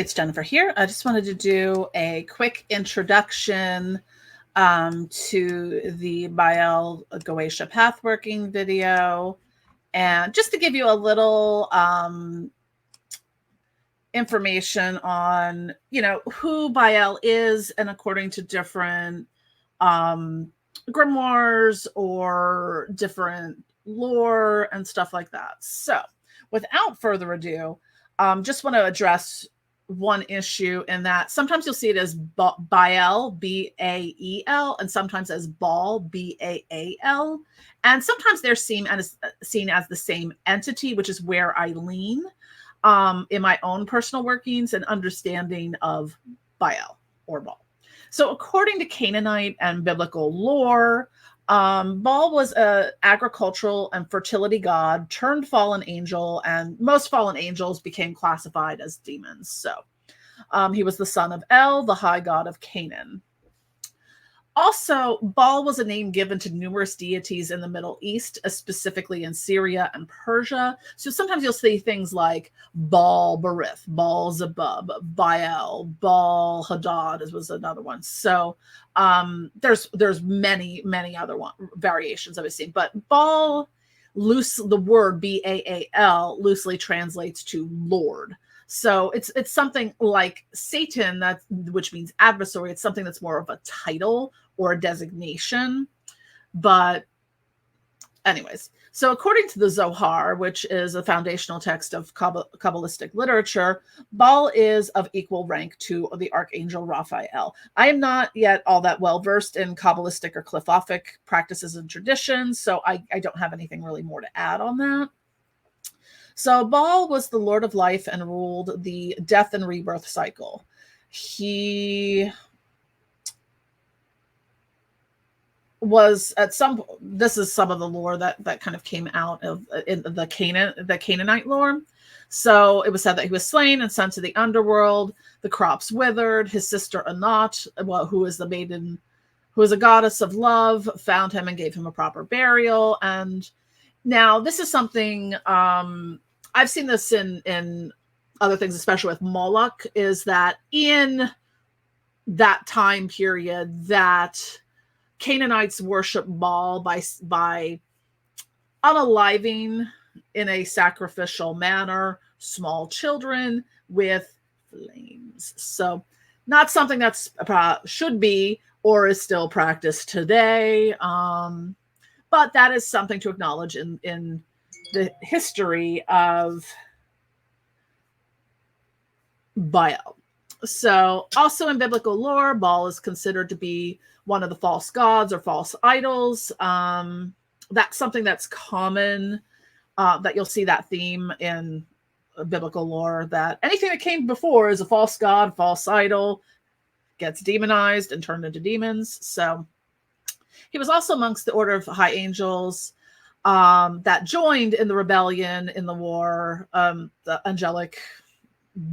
it's Jennifer here. I just wanted to do a quick introduction to the Bael Goetia Pathworking video, and just to give you a little information on, who Bael is, and according to different grimoires or different lore and stuff like that. So without further ado, just want to address one issue in that sometimes you'll see it as Bael, B-A-E-L, and sometimes as Baal, B-A-A-L. And sometimes they're seen as the same entity, which is where I lean in my own personal workings and understanding of Bael or Baal. So according to Canaanite and biblical lore, Baal was an agricultural and fertility god turned fallen angel, and most fallen angels became classified as demons. So he was the son of El, the high god of Canaan. Also, Baal was a name given to numerous deities in the Middle East, specifically in Syria and Persia. So sometimes you'll see things like Baal Berith, Baal Zebub, Baal, Baal Hadad was another one. So there's many other variations I've seen, but Baal, the word B-A-A-L loosely translates to Lord. So it's something like Satan, which means adversary. It's something that's more of a title or a designation. But anyways, so according to the Zohar, which is a foundational text of Kabbalistic literature, Baal is of equal rank to the Archangel Raphael. I am not yet all that well versed in Kabbalistic or Qliphothic practices and traditions, so I don't have anything really more to add on that. So Baal was the Lord of Life and ruled the death and rebirth cycle. He was this is some of the lore that kind of came out of in the Canaanite lore. So it was said that he was slain and sent to the underworld. The crops withered. His sister Anat, who is the maiden, who is a goddess of love, found him and gave him a proper burial. And now this is something I've seen this in other things, especially with Moloch, is that in that time period that Canaanites worship Baal by unaliving in a sacrificial manner small children with flames. So not something that's should be or is still practiced today. But that is something to acknowledge in the history of Baal. So also in biblical lore, Baal is considered to be one of the false gods or false idols. That's something that's common, that you'll see that theme in biblical lore, that anything that came before is a false god, false idol, gets demonized and turned into demons. So he was also amongst the order of high angels that joined in the rebellion in the war, the angelic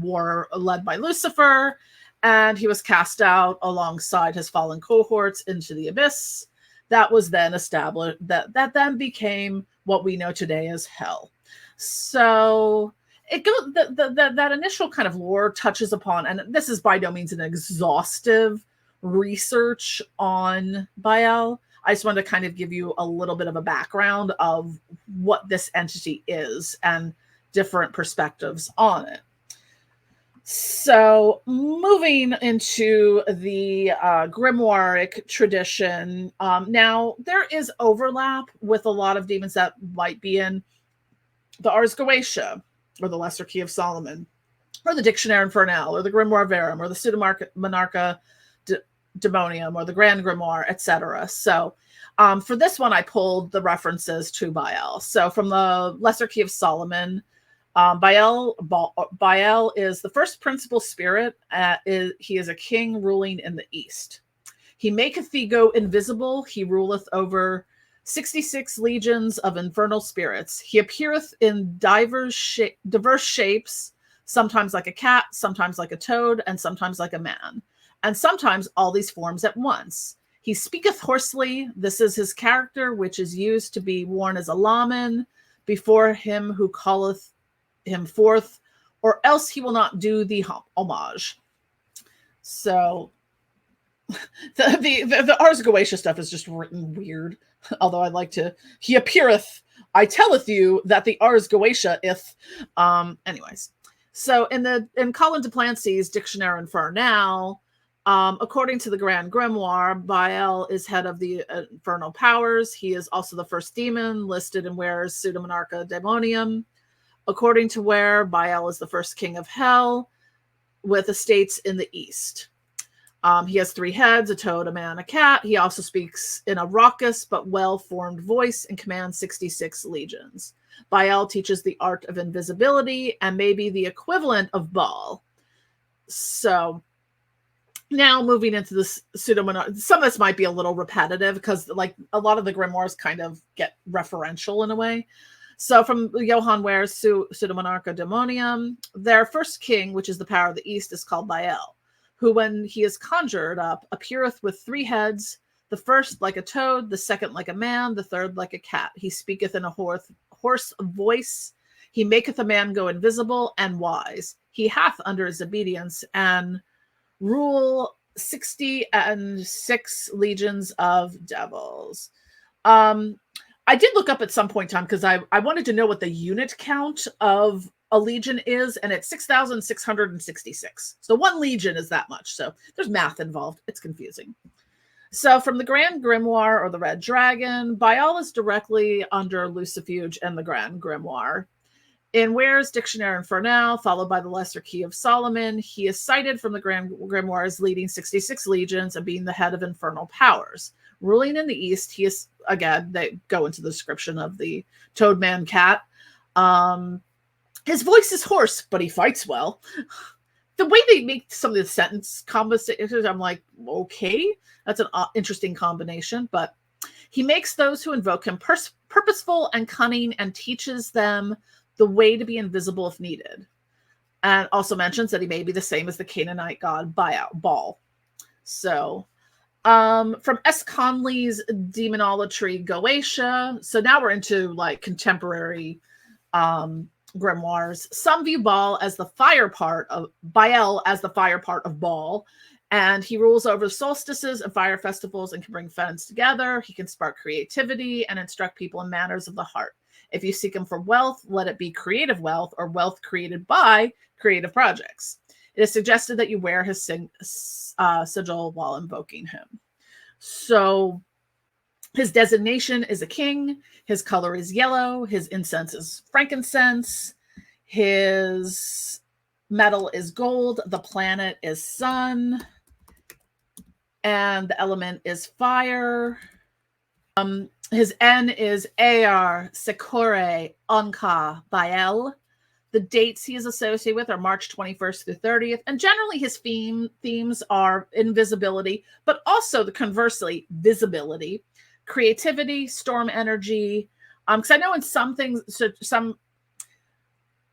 war led by Lucifer, and he was cast out alongside his fallen cohorts into the abyss. That was then established, that then became what we know today as hell. So it goes that initial kind of lore touches upon, and this is by no means an exhaustive research on Baal. I just wanted to kind of give you a little bit of a background of what this entity is and different perspectives on it. So moving into the grimoiric tradition, now there is overlap with a lot of demons that might be in the Ars Goetia, or the Lesser Key of Solomon, or the Dictionary Infernal, or the Grimoire Verum, or the Pseudomonarcha Demonium, or the Grand Grimoire, etc. So for this one, I pulled the references to Baal. So from the Lesser Key of Solomon, Baal is the first principal spirit. He is a king ruling in the east. He maketh thee go invisible. He ruleth over 66 legions of infernal spirits. He appeareth in diverse shapes, sometimes like a cat, sometimes like a toad, and sometimes like a man, and sometimes all these forms at once. He speaketh hoarsely. This is his character, which is used to be worn as a lawman before him who calleth him forth or else he will not do the homage. So the Ars Goetia stuff is just written weird. Although I'd like to, he appeareth, I telleth you that the Ars Goetia ith. Anyways, so in Colin de Plancy's Dictionnaire Infernal, according to the Grand Grimoire, Bael is head of the infernal powers. He is also the first demon listed in Ware's Pseudomonarcha Daemonium. According to Ware, Bael is the first king of hell, with estates in the east. He has 3 heads, a toad, a man, a cat. He also speaks in a raucous but well-formed voice and commands 66 legions. Bael teaches the art of invisibility and may be the equivalent of Baal. So now moving into this pseudomonarch, some of this might be a little repetitive because like a lot of the grimoires kind of get referential in a way. So from Johann Ware's Pseudomonarcha Daemonium, their first king, which is the power of the east, is called Bael, who when he is conjured up appeareth with 3 heads, the first like a toad, the second like a man, the third like a cat. He speaketh in a hoarse voice. He maketh a man go invisible and wise. He hath under his obedience and rule 66 legions of devils. I did look up at some point in time because I wanted to know what the unit count of a legion is, and it's 6,666. So 1 legion is that much. So there's math involved. It's confusing. So from the Grand Grimoire or the Red Dragon, Baal is directly under Lucifuge and the Grand Grimoire. In Ware's Dictionnaire Infernal, followed by the Lesser Key of Solomon, he is cited from the Grand Grimoire as leading 66 legions and being the head of infernal powers. Ruling in the east, he is, again, they go into the description of the Toadman cat. His voice is hoarse, but he fights well. The way they make some of the sentence combinations, I'm like, okay, that's an interesting combination. But he makes those who invoke him purposeful and cunning and teaches them the way to be invisible if needed. And also mentions that he may be the same as the Canaanite god Baal. So from S.connolly's Demonolatry Goetia. So now we're into like contemporary grimoires. Some view Baal as the fire part of Baal, and he rules over solstices and fire festivals and can bring friends together. He can spark creativity and instruct people in manners of the heart. If you seek him for wealth, let it be creative wealth or wealth created by creative projects. It is suggested that you wear his sigil while invoking him. So his designation is a king. His color is yellow. His incense is frankincense. His metal is gold. The planet is sun. And the element is fire. His N is Ar, Sekore, Anka, Bael. The dates he is associated with are March 21st through 30th. And generally his themes are invisibility, but also the conversely, visibility, creativity, storm energy. Because I know in some things, some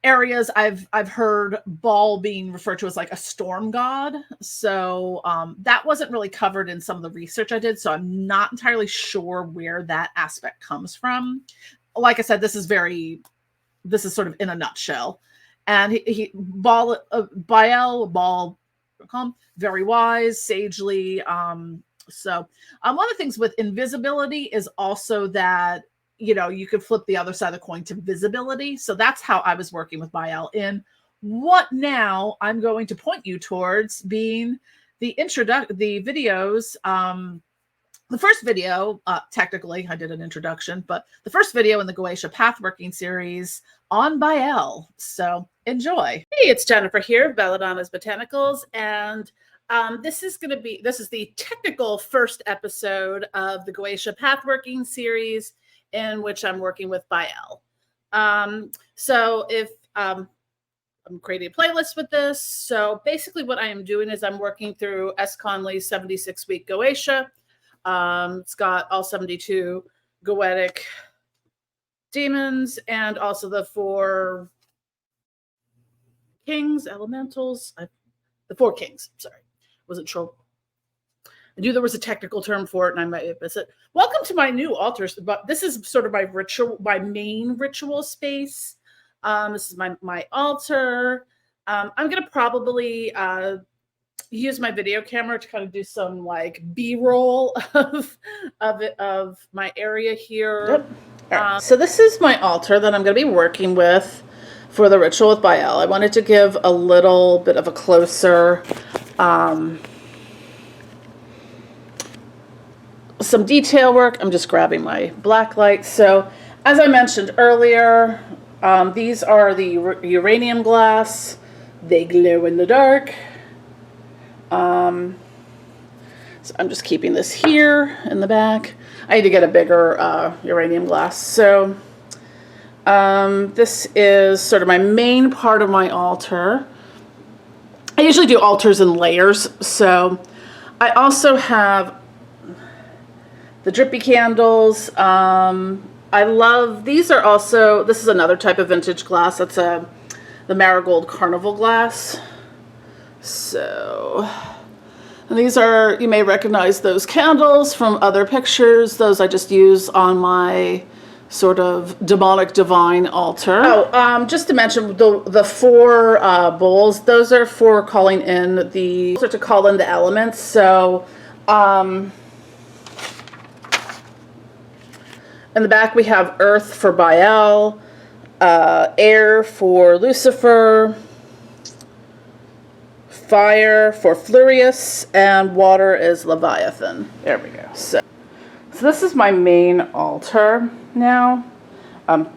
areas I've heard Baal being referred to as like a storm god. So that wasn't really covered in some of the research I did. So I'm not entirely sure where that aspect comes from. Like I said, this is sort of in a nutshell. And Baal, very wise, sagely. So one of the things with invisibility is also that, you know, you could flip the other side of the coin to visibility. So that's how I was working with Bael in what now I'm going to point you towards being the videos. The first video, technically, I did an introduction, but the first video in the Goetia Pathworking series on Bael. So enjoy. Hey, it's Jennifer here of Belladonna's Botanicals, and this is the technical first episode of the Goetia Pathworking series in which I'm working with Bael. So if I'm creating a playlist with this. So basically what I am doing is I'm working through S.connolly's 76-week Goetia. It's got all 72 Goetic demons and also the 4 kings, elementals, the 4 kings, sorry. Wasn't sure. I knew there was a technical term for it and I might have missed it. Welcome to my new altars, but this is sort of my main ritual space. This is my altar. I'm going to probably use my video camera to kind of do some like B-roll of my area here. Yep. All right. So this is my altar that I'm going to be working with for the ritual with Bael. I wanted to give a little bit of a closer, some detail work. I'm just grabbing my black light. So as I mentioned earlier, these are the uranium glass. They glow in the dark. So I'm just keeping this here in the back. I need to get a bigger uranium glass. So this is sort of my main part of my altar. I usually do altars in layers. So I also have the drippy candles. I love, these are also, this is another type of vintage glass. That's the Marigold Carnival glass. So, and these are, you may recognize those candles from other pictures. Those I just use on my sort of demonic divine altar. Oh, just to mention the four bowls, those are for calling in those are to call in the elements. So, in the back we have earth for Bael, air for Lucifer, fire for Furious, and water is Leviathan. There we go. So this is my main altar now.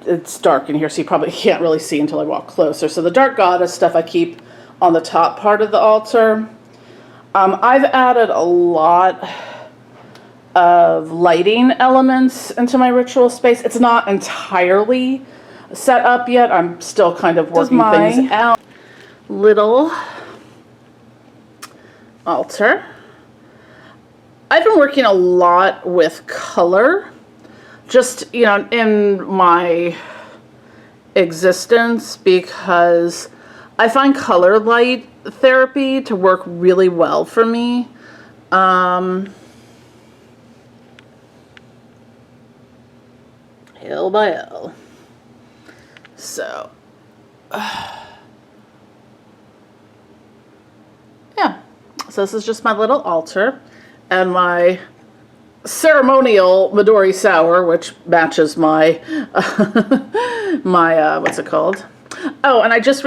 It's dark in here, so you probably can't really see until I walk closer. So the dark goddess stuff I keep on the top part of the altar. I've added a lot of lighting elements into my ritual space. It's not entirely set up yet. I'm still kind of working things out. Little altar. I've been working a lot with color, just, you know, in my existence, because I find color light therapy to work really well for me. Hail Bael. So, yeah. So this is just my little altar and my ceremonial Midori sour, which matches my my what's it called? Oh, and I just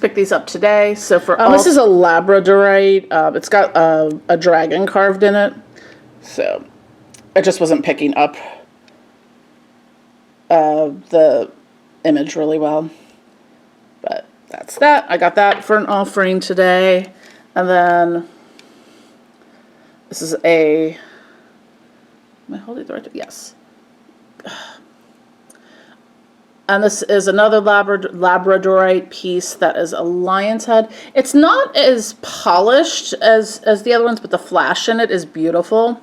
picked these up today. So for this is a labradorite. It's got a dragon carved in it. So I just wasn't picking up the image really well, but that's that. I got that for an offering today. And then this is a, am I holding the right? Yes. And this is another labradorite piece that is a lion's head. It's not as polished as the other ones, but the flash in it is beautiful.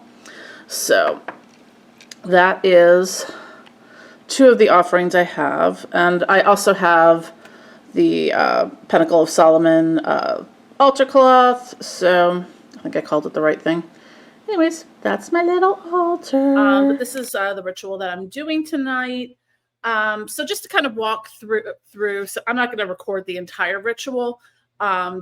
So that is two of the offerings I have. And I also have the Pinnacle of Solomon altar cloth. So I think I called it the right thing. Anyways, that's my little altar. But this is the ritual that I'm doing tonight. So just to kind of walk through, so I'm not going to record the entire ritual,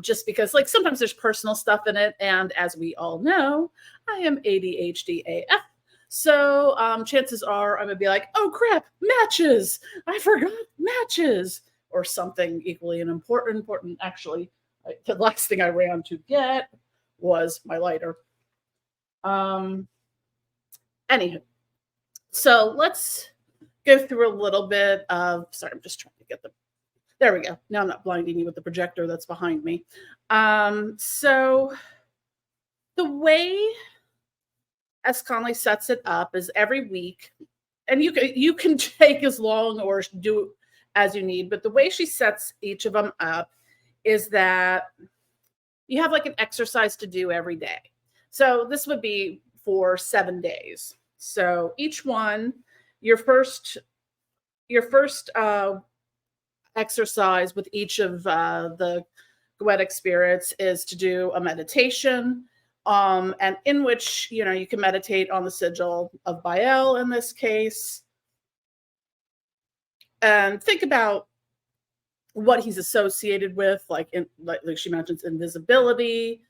just because like sometimes there's personal stuff in it. And as we all know, I am ADHD AF. So chances are I'm going to be like, oh crap, matches. I forgot matches or something equally important. Actually, the last thing I ran to get was my lighter. Anywho, so let's go through a little bit of, sorry, I'm just trying to get there we go. Now I'm not blinding you with the projector that's behind me. So the way S.connolly sets it up is every week, and you can take as long or do as you need, but the way she sets each of them up is that you have like an exercise to do every day. So this would be for 7 days. So each one, your first exercise with each of the Goetic spirits is to do a meditation, and in which you can meditate on the sigil of Bael in this case, and think about what he's associated with, like she mentions invisibility.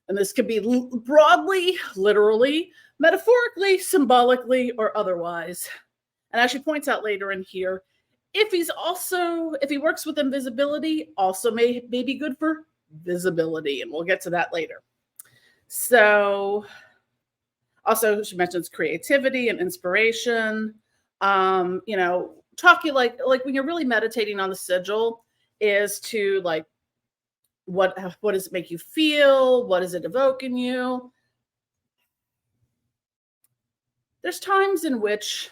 And this could be broadly, literally, metaphorically, symbolically, or otherwise. And as she points out later in here, if he works with invisibility, also may be good for visibility. And we'll get to that later. So also she mentions creativity and inspiration. Talking like when you're really meditating on the sigil is to like, what does it make you feel? What does it evoke in you? There's times in which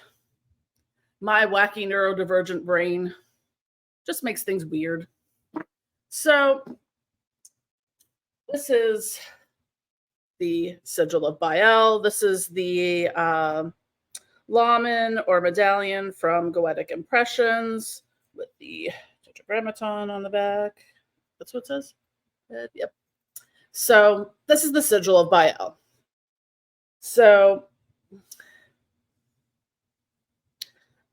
my wacky neurodivergent brain just makes things weird. So this is the sigil of Bael. This is the Lamen or medallion from Goetic Impressions with the tetragrammaton on the back. That's what it says? Yep. So this is the sigil of Bael. So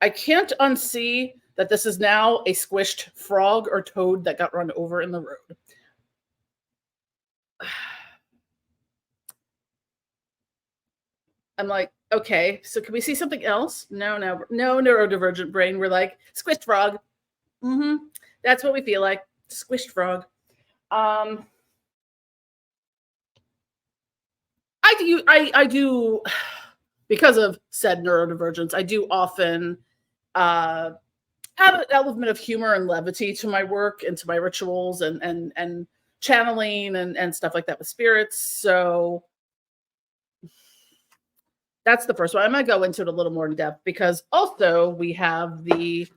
I can't unsee that this is now a squished frog or toad that got run over in the road. I'm like, okay, so can we see something else? No neurodivergent brain. We're like, squished frog. That's what we feel like. Squished frog. I do, because of said neurodivergence, I do often add an element of humor and levity to my work and to my rituals and channeling and stuff like that with spirits. So that's the first one. I'm going to go into it a little more in depth because also we have too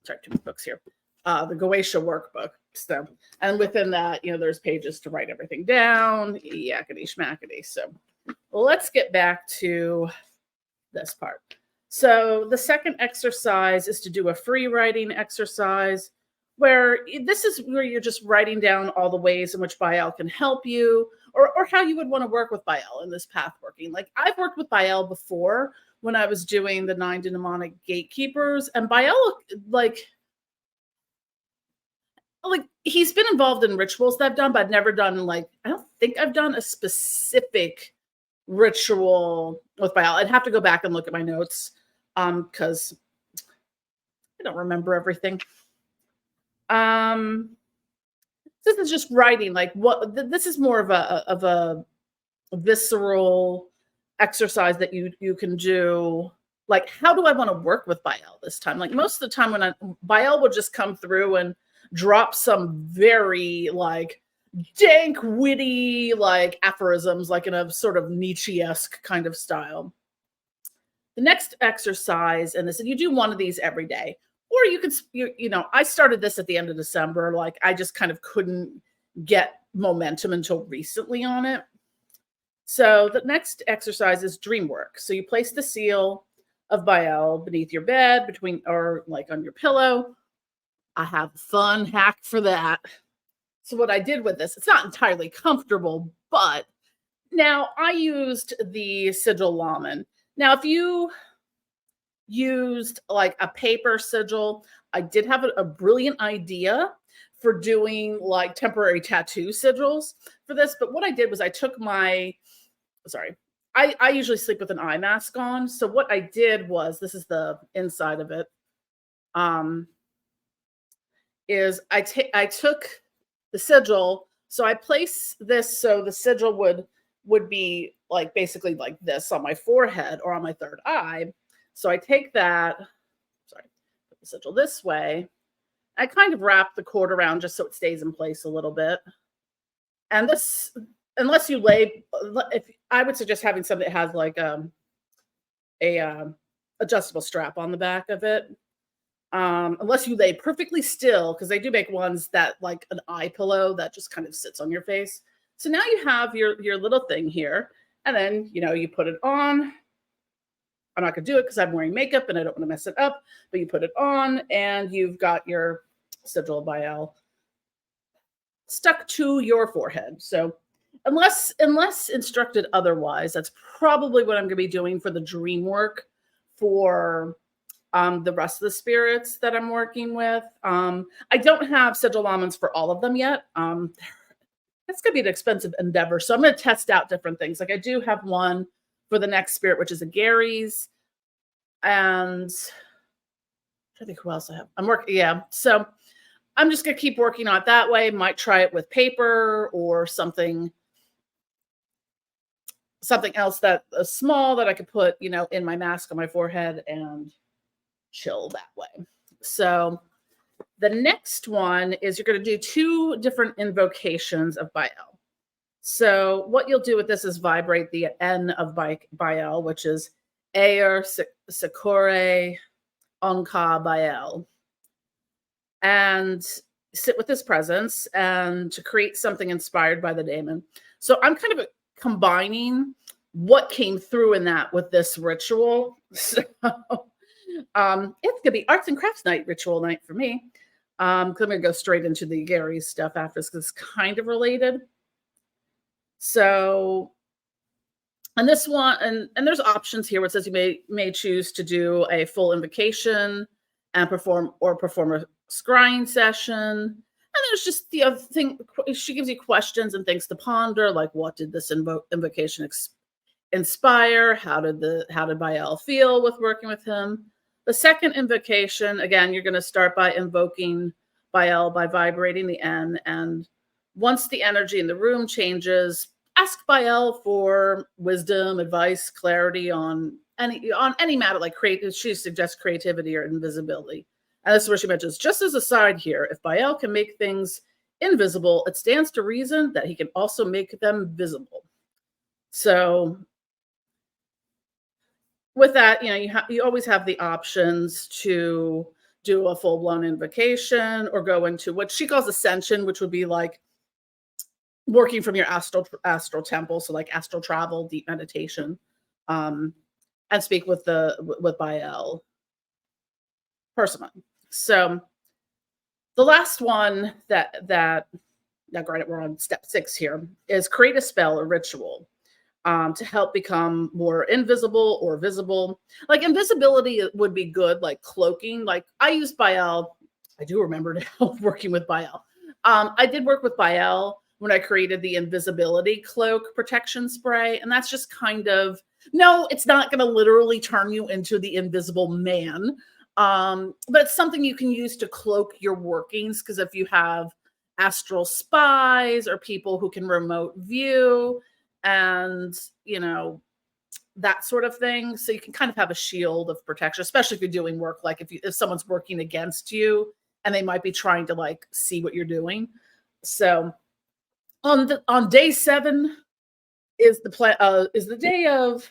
many books here. The Goetia workbook. So, and within that, there's pages to write everything down, yakety schmackety. So let's get back to this part. So the second exercise is to do a free writing exercise where this is where you're just writing down all the ways in which Bael can help you or how you would want to work with Bael in this path working. Like I've worked with Bael before when I was doing the 9 demonic gatekeepers, and Bael, like he's been involved in rituals that I've done, but I've never done I don't think I've done a specific ritual with Bael. I'd have to go back and look at my notes because I don't remember everything. This is just writing this is more of a visceral exercise that you can do. Like, how do I want to work with Bael this time? Like most of the time when Bael will just come through and drop some very dank, witty, aphorisms, in a sort of Nietzsche-esque kind of style. The next exercise, and you do one of these every day, or you could, I started this at the end of December. I just kind of couldn't get momentum until recently on it. So the next exercise is dream work. So you place the seal of Bael beneath your bed, or on your pillow. I have a fun hack for that. So what I did with this, it's not entirely comfortable, but now I used the sigil Lamen. Now, if you used a paper sigil, I did have a brilliant idea for doing temporary tattoo sigils for this. But what I did was I took I usually sleep with an eye mask on. So what I did was, this is the inside of it, is I took the sigil. So I place this so the sigil would be basically like this on my forehead or on my third eye. So I take that, put the sigil this way. I kind of wrap the cord around just so it stays in place a little bit. And this, unless you I would suggest having something that has a adjustable strap on the back of it. Unless you lay perfectly still, because they do make ones that an eye pillow that just kind of sits on your face. So now you have your little thing here, and then you put it on. I'm not gonna do it because I'm wearing makeup and I don't want to mess it up, but you put it on and you've got your sigil of Bael stuck to your forehead. So unless instructed otherwise, that's probably what I'm gonna be doing for the dream work for the rest of the spirits that I'm working with. I don't have sigil almonds for all of them yet. It's going to be an expensive endeavor. So I'm going to test out different things. Like I do have one for the next spirit, which is a Gary's. And I think who else I have. I'm working. Yeah. So I'm just going to keep working on it that way. Might try it with paper or something else that small that I could put, in my mask on my forehead and chill that way. So the next one is you're going to do 2 different invocations of Bael. So what you'll do with this is vibrate the N of Bael, which is Ayer Sekore Onka Bael, and sit with his presence and to create something inspired by the daemon. So I'm kind of combining what came through in that with this ritual. So it's gonna be arts and crafts night, ritual night for me. I'm gonna go straight into the Gary stuff after this because it's kind of related. So, and this one, and there's options here where it says you may choose to do a full invocation and perform a scrying session. And there's just the other thing. She gives you questions and things to ponder, like what did this invocation inspire? How did Bael feel with working with him? The second invocation, again, you're going to start by invoking Bael by vibrating the N, and once the energy in the room changes, ask Bael for wisdom, advice, clarity on any matter. Like she suggests creativity or invisibility. And this is where she mentions, just as a side here, if Bael can make things invisible, it stands to reason that he can also make them visible. So with that, you always have the options to do a full-blown invocation or go into what she calls ascension, which would be like working from your astral temple, so like astral travel, deep meditation, and speak with Bael personally. So the last one that granted we're on step 6 here is create a spell or ritual to help become more invisible or visible. Like invisibility would be good, like cloaking. Like I used Bael. I do remember now working with Bael. I did work with Bael when I created the invisibility cloak protection spray. And that's just kind of, no, it's not going to literally turn you into the invisible man. But it's something you can use to cloak your workings. Because if you have astral spies or people who can remote view and, that sort of thing. So you can kind of have a shield of protection, especially if you're doing work. Like if someone's working against you and they might be trying to like see what you're doing. So on day 7 is the day of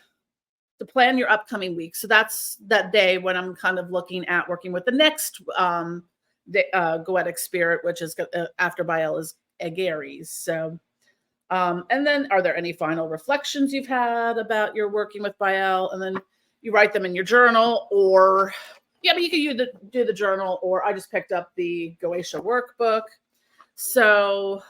to plan your upcoming week. So that's that day when I'm kind of looking at working with the next Goetic spirit, which is after Bael is Gary's. So, and then are there any final reflections you've had about your working with Bael? And then you write them in your journal, or but you can do the journal, or I just picked up the Goetia workbook. So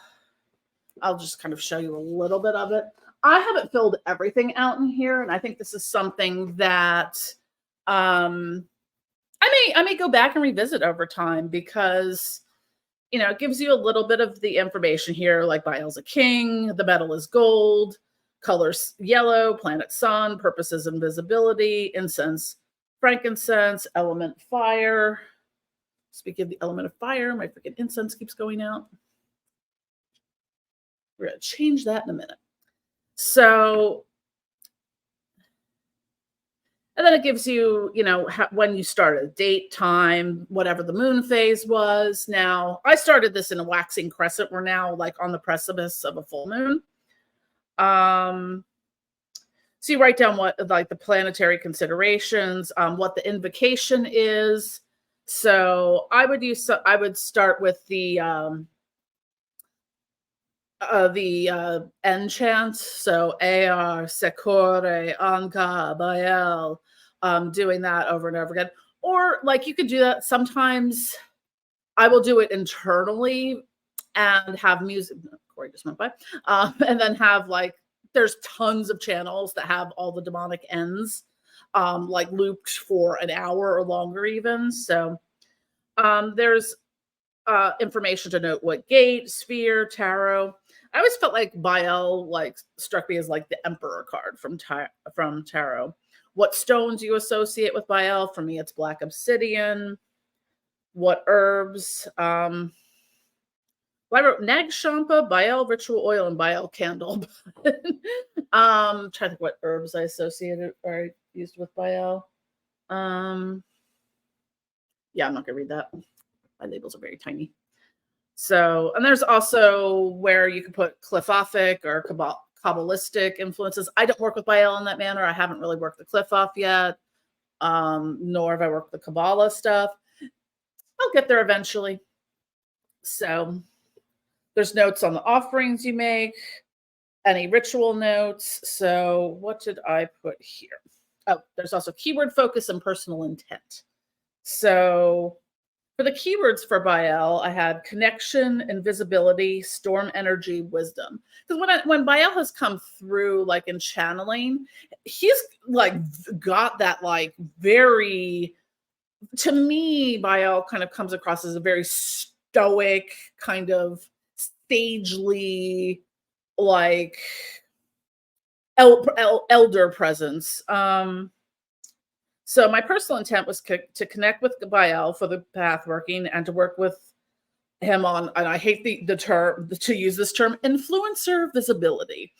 I'll just kind of show you a little bit of it. I haven't filled everything out in here, and I think this is something that I may go back and revisit over time because it gives you a little bit of the information here, like Bael's a king, the metal is gold, colors yellow, planet sun, purpose is invisibility, incense, frankincense, element fire. Speaking of the element of fire, my freaking incense keeps going out. We're going to change that in a minute. So, and then it gives you, when you started, date, time, whatever the moon phase was. Now, I started this in a waxing crescent. We're now like on the precipice of a full moon. So you write down what like the planetary considerations, what the invocation is. So I would start with the enchant. So Ayer Sekore Anka Bael, doing that over and over again. Or like you could do that sometimes. I will do it internally and have music. Corey just went by. And then have like there's tons of channels that have all the demonic ends. like looped for an hour or longer even. So there's information to note what gate, sphere, tarot. I always felt like Bael like struck me as like the Emperor card from tarot. What stones you associate with Bael? For me, it's black obsidian. What herbs? Well, I wrote Nag Champa, Bael ritual oil, and Bael candle. Trying to think what herbs I associated or I used with Bael. Yeah, I'm not gonna read that. My labels are very tiny. So, and there's also where you can put Cliffofic or Kabbalistic influences. I don't work with Bael in that manner. I haven't really worked the Cliffof yet, nor have I worked the Kabbalah stuff. I'll get there eventually. So there's notes on the offerings you make, any ritual notes. So what did I put here? Oh, there's also keyword focus and personal intent. So for the keywords for Bael, I had connection, invisibility, storm energy, wisdom. Because when Bael has come through, like in channeling, he's like got that like very, to me, Bael kind of comes across as a very stoic, kind of sagely, like elder presence. So my personal intent was to connect with Bael for the pathworking and to work with him on, and I hate the term, to use this term, influencer visibility.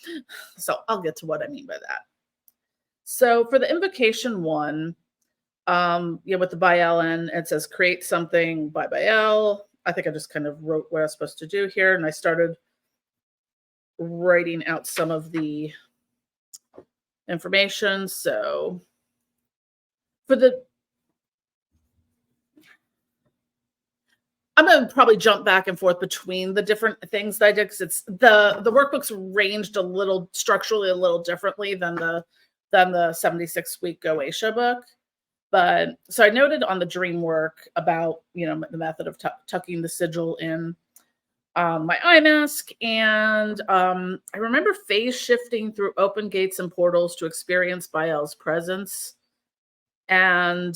So I'll get to what I mean by that. So for the invocation one, with the Bael in, it says create something by Bael. I think I just kind of wrote what I was supposed to do here, and I started writing out some of the information. So I'm going to probably jump back and forth between the different things that I did, because it's the workbooks ranged a little structurally a little differently than the 76-week Goetia book. But so I noted on the dream work about, the method of tucking the sigil in my eye mask. And I remember phase shifting through open gates and portals to experience Bael's presence. And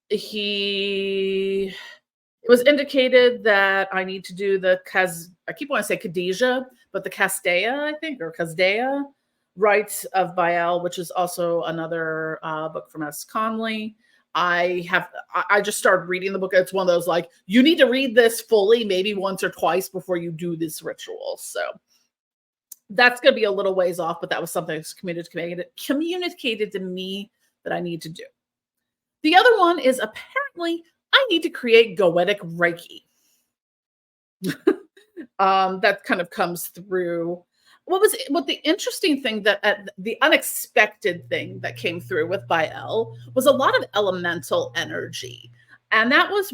it was indicated that I need to do I keep wanting to say Khadijah, but the Castea, I think, or Kazdea rites of Bael, which is also another book from S.connolly. I just started reading the book. It's one of those, like, you need to read this fully, maybe once or twice before you do this ritual. So that's going to be a little ways off, but that was something that's communicated to me that I need to do. The other one is apparently I need to create Goetic Reiki. That kind of comes through. What the interesting thing the unexpected thing that came through with Bael was a lot of elemental energy. And that was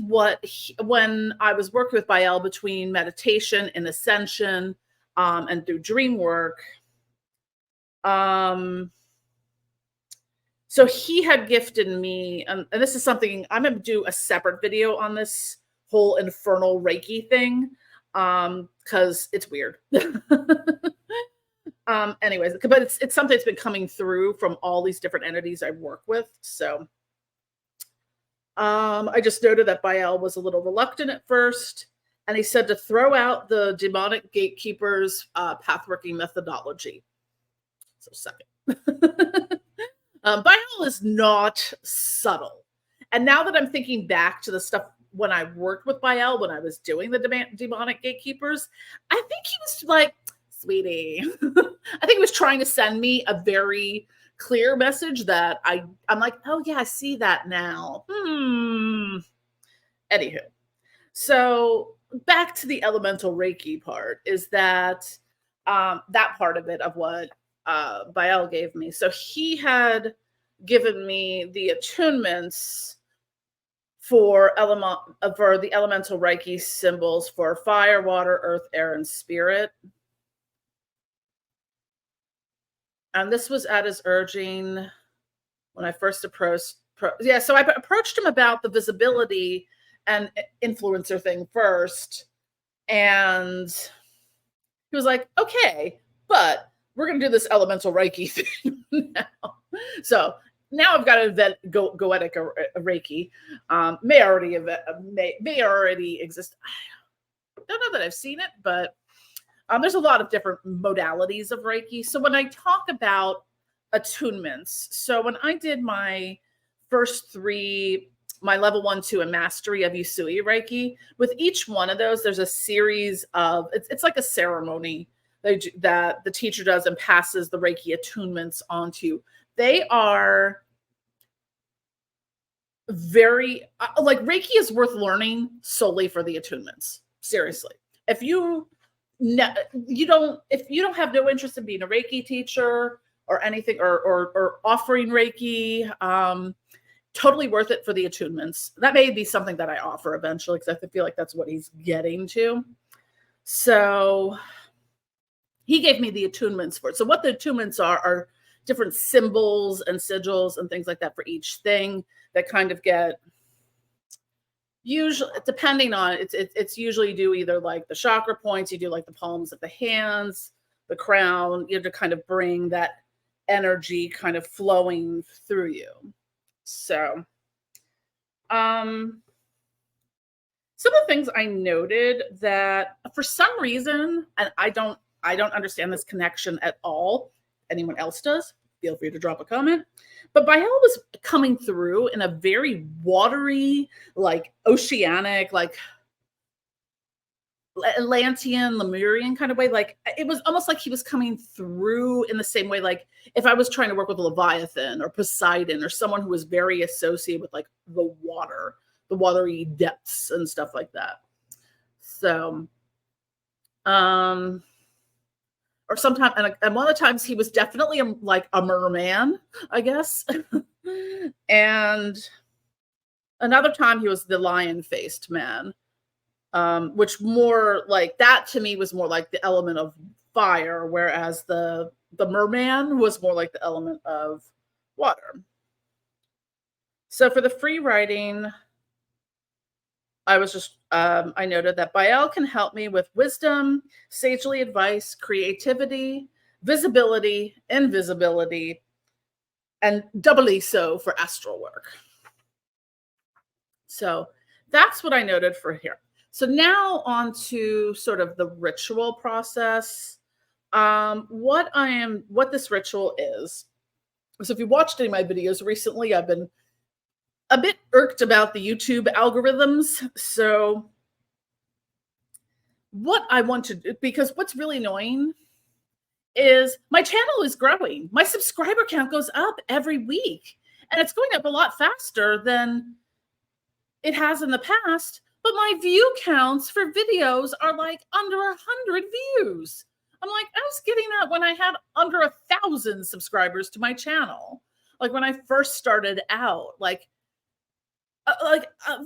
when I was working with Bael between meditation and ascension, and through dream work. So he had gifted me, and this is something I'm going to do a separate video on, this whole infernal Reiki thing, because it's weird. Anyways, but it's something that's been coming through from all these different entities I work with. So I just noted that Bael was a little reluctant at first, and he said to throw out the demonic gatekeeper's pathworking methodology. So second. Bael is not subtle. And now that I'm thinking back to the stuff when I worked with Bael, when I was doing the demonic gatekeepers, I think he was like, sweetie. I think he was trying to send me a very clear message that I'm like, oh yeah, I see that now. Anywho, so back to the elemental Reiki part is that that part of it of what Bael gave me. So he had given me the attunements for the elemental Reiki symbols for fire, water, earth, air, and spirit. And this was at his urging when I first approached. So I approached him about the visibility and influencer thing first. And he was like, okay, but we're going to do this elemental Reiki thing now. So now I've got a Goetic Reiki. May already exist. I don't know that I've seen it, but there's a lot of different modalities of Reiki. So when I talk about attunements, so when I did my first 3, my level 1, 2, and mastery of Usui Reiki, with each one of those, there's a series of, it's like a ceremony that the teacher does and passes the Reiki attunements onto. They are very, like, Reiki is worth learning solely for the attunements. Seriously. If you don't have no interest in being a Reiki teacher or anything, or offering Reiki, totally worth it for the attunements. That may be something that I offer eventually, because I feel like that's what he's getting to. So he gave me the attunements for it. So what the attunements are different symbols and sigils and things like that for each thing that kind of get, usually, depending on, it's usually you do either like the chakra points, you do like the palms of the hands, the crown, you have to kind of bring that energy kind of flowing through you. So some of the things I noted that for some reason, and I don't understand this connection at all. Anyone else does, feel free to drop a comment. But Bael was coming through in a very watery, like oceanic, like Atlantean, Lemurian kind of way. Like it was almost like he was coming through in the same way, like if I was trying to work with Leviathan or Poseidon or someone who was very associated with like the water, the watery depths and stuff like that. So, or sometimes, and one of the times he was definitely like a merman, I guess. And another time he was the lion-faced man, which more like that to me was more like the element of fire, whereas the merman was more like the element of water. So for the free writing, I was just, I noted that Bael can help me with wisdom, sagely advice, creativity, visibility, invisibility, and doubly so for astral work. So that's what I noted for here. So now on to sort of the ritual process. What this ritual is. So if you watched any of my videos recently, I've been a bit irked about the YouTube algorithms. So what I want to do, because what's really annoying is my channel is growing. My subscriber count goes up every week, and it's going up a lot faster than it has in the past. But my view counts for videos are like under 100 views. I'm like, I was getting that when I had under 1,000 subscribers to my channel. Like when I first started out,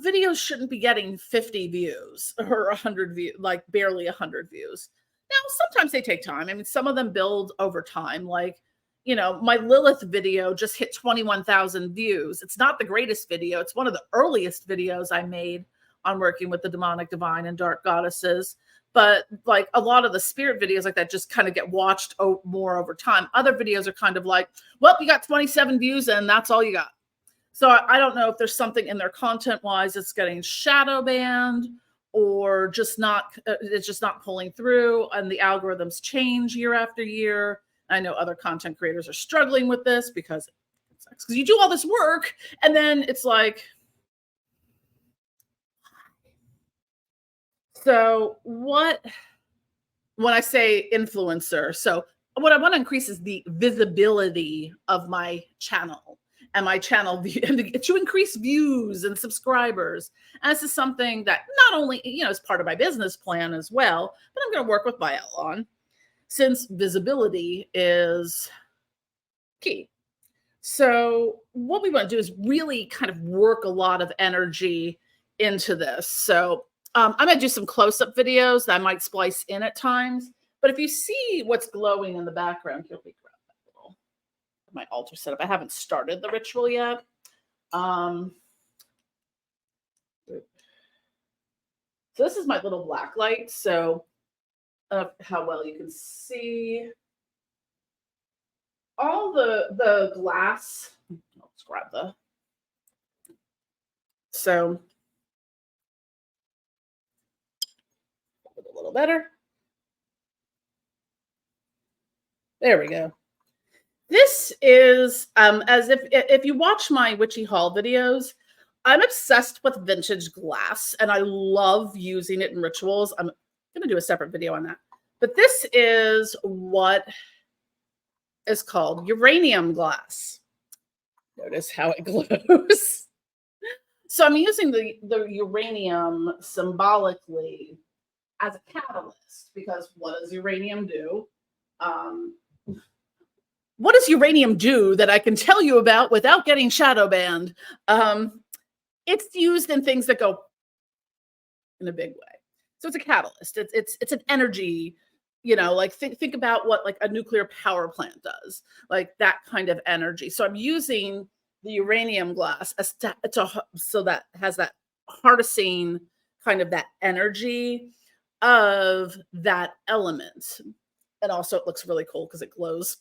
videos shouldn't be getting 50 views or 100 views, like barely 100 views. Now, sometimes they take time. I mean, some of them build over time. Like, you know, my Lilith video just hit 21,000 views. It's not the greatest video. It's one of the earliest videos I made on working with the demonic, divine, and dark goddesses. But like a lot of the spirit videos like that just kind of get watched more over time. Other videos are kind of like, well, you got 27 views and that's all you got. So I don't know if there's something in their content-wise that's getting shadow banned or just not, it's just not pulling through, and the algorithms change year after year. I know other content creators are struggling with this because it sucks, because you do all this work and then it's like, so when I say influencer, so what I want to increase is the visibility of my channel and my channel to increase views and subscribers. And this is something that not only, you know, is part of my business plan as well, but I'm going to work with Bael on, since visibility is key. So what we want to do is really kind of work a lot of energy into this. So I'm going to do some close-up videos that I might splice in at times. But if you see what's glowing in the background, here we grab that little, my altar setup. I haven't started the ritual yet. So this is my little black light. So how well you can see all the glass. I'll Just grab so a little better. There we go. This is as if you watch my witchy haul videos, I'm obsessed with vintage glass and I love using it in rituals. I'm going to do a separate video on that. But this is what is called uranium glass. Notice how it glows. So I'm using the uranium symbolically as a catalyst because what does uranium do? What does uranium do that I can tell you about without getting shadow banned? It's used in things that go in a big way. So it's a catalyst. It's an energy, you know, like think about what like a nuclear power plant does, like that kind of energy. So I'm using the uranium glass so that has that harnessing kind of that energy of that element. And also it looks really cool because it glows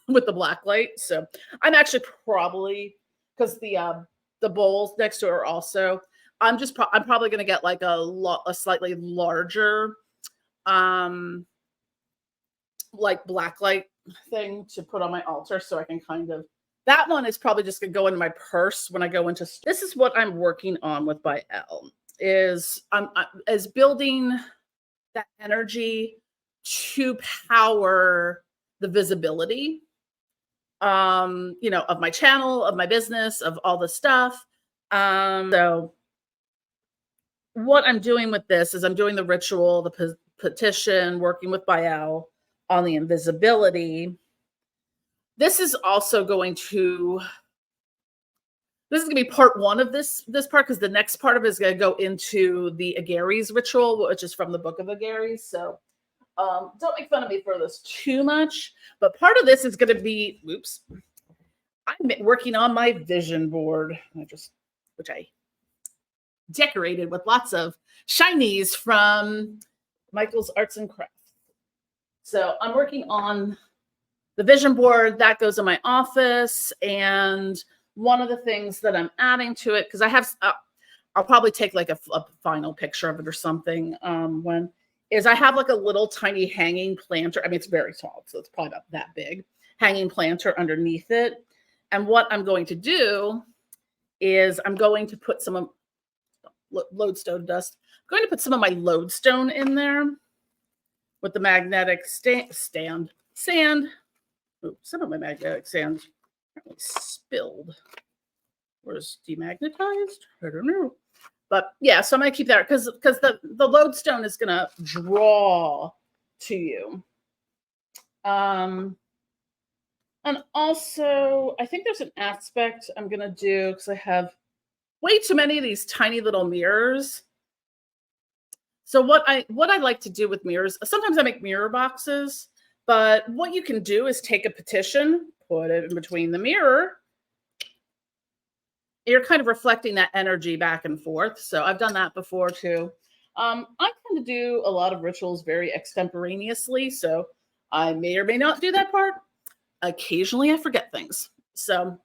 with the black light. So I'm actually probably, because the bowls next to it are also, I'm probably going to get like a slightly larger like black light thing to put on my altar so I can kind of, that one is probably just going to go in my purse when I go into, this is what I'm working on with Bael, is building that energy to power the visibility, you know, of my channel, of my business, of all the stuff. So what I'm doing with this is I'm doing the ritual, the petition, working with Bael on the invisibility. This is also going to, this is going to be part one of this part, because the next part of it is going to go into the Agares ritual, which is from the Book of Agares. So don't make fun of me for this too much, but part of this is going to be, oops, I'm working on my vision board, which I decorated with lots of shinies from Michael's Arts and Crafts. So I'm working on the vision board that goes in my office, and one of the things that I'm adding to it, because I have, I'll probably take like a final picture of it or something when, is I have like a little tiny hanging planter. I mean, it's very small, so it's probably about that big, hanging planter underneath it. And what I'm going to do is I'm going to put some of lodestone dust. I'm going to put some of my lodestone in there with the magnetic sand. Ooh, some of my magnetic sand spilled. Where's demagnetized? I don't know. But yeah, so I'm going to keep that because the lodestone is going to draw to you. And also, I think there's an aspect I'm going to do because I have way too many of these tiny little mirrors. So what I like to do with mirrors, sometimes I make mirror boxes, but what you can do is take a petition, put it in between the mirror. You're kind of reflecting that energy back and forth. So I've done that before too. I tend to do a lot of rituals very extemporaneously, so I may or may not do that part. Occasionally I forget things. So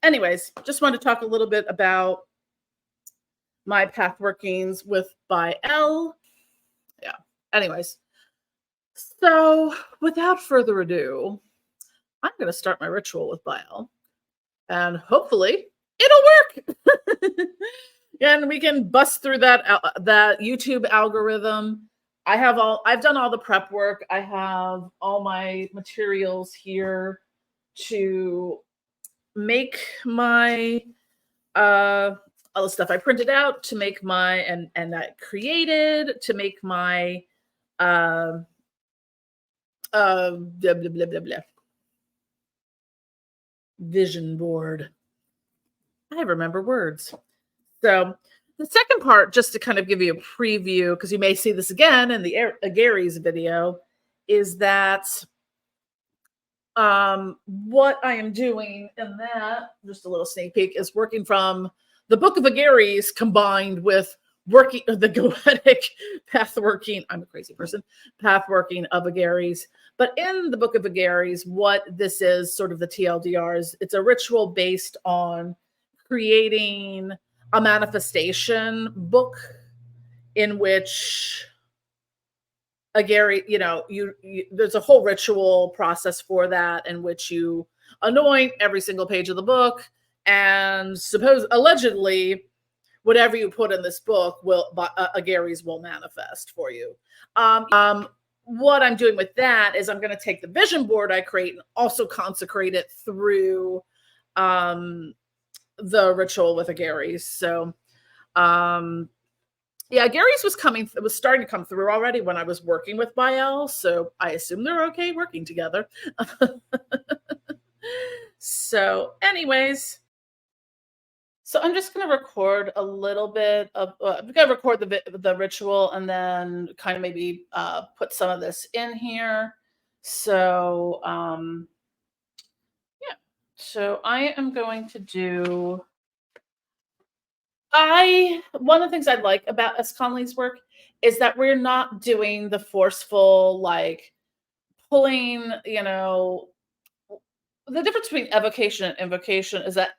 anyways, just wanted to talk a little bit about my path workings with Bael. Yeah. Anyways, so without further ado, I'm going to start my ritual with Bael, and hopefully it'll work. And we can bust through that YouTube algorithm. I've done all the prep work. I have all my materials here to make my all the stuff I printed out to make my and I created to make my blah, blah, blah, blah, blah. Vision board. I remember words. So the second part, just to kind of give you a preview, because you may see this again in the Agares video, is that what I am doing in that, just a little sneak peek, is working from the Book of Agares combined with the Goetic Pathworking. I'm a crazy person. Pathworking of Agares. But in the Book of Agares, what this is, sort of the TLDR, is it's a ritual based on creating a manifestation book in which Agari, there's a whole ritual process for that in which you anoint every single page of the book, and allegedly whatever you put in this book Agares will manifest for you. What I'm doing with that is I'm going to take the vision board I create and also consecrate it through the ritual with Agares. So Agares was starting to come through already when I was working with Bael, so I assume they're okay working together. So anyways, so I'm just going to record a little bit of, I'm going to record the ritual and then kind of maybe put some of this in here. So, so I am going to do, one of the things I like about S.Connolly's work is that we're not doing the forceful, like pulling, the difference between evocation and invocation is that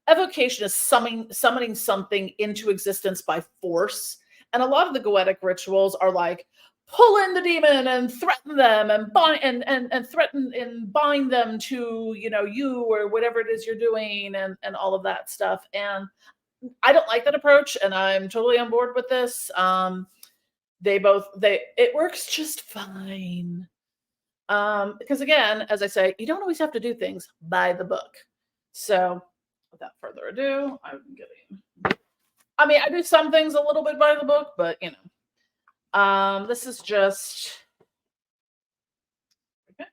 evocation is summoning something into existence by force. And a lot of the Goetic rituals are like pull in the demon and threaten them and bind and threaten and bind them to, you or whatever it is you're doing and all of that stuff. And I don't like that approach, and I'm totally on board with this. It works just fine. Because again, as I say, you don't always have to do things by the book. So without further ado, I do some things a little bit by the book, but this is just okay.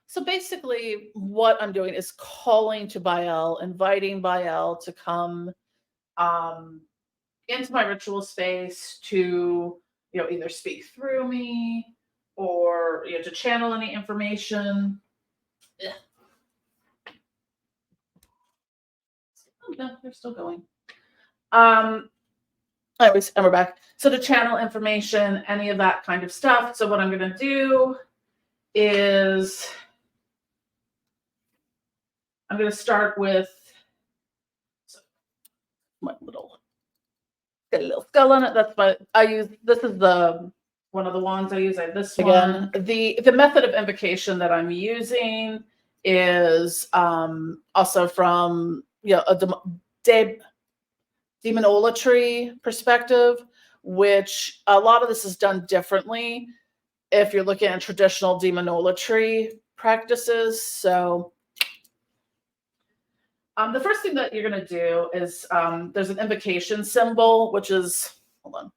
So basically what I'm doing is calling to Bael, inviting Bael to come into my ritual space to, either speak through me or, to channel any information. Oh, no, they're still going. Anyways, and we're back. So to channel information, any of that kind of stuff. So what I'm going to do is I'm going to start with my got a little skull on it. That's what I use. This is one of the wands I use. I have this again. The method of invocation that I'm using is also from a demonolatry perspective, which a lot of this is done differently if you're looking at traditional demonolatry practices. So the first thing that you're going to do is there's an invocation symbol, which is, hold on.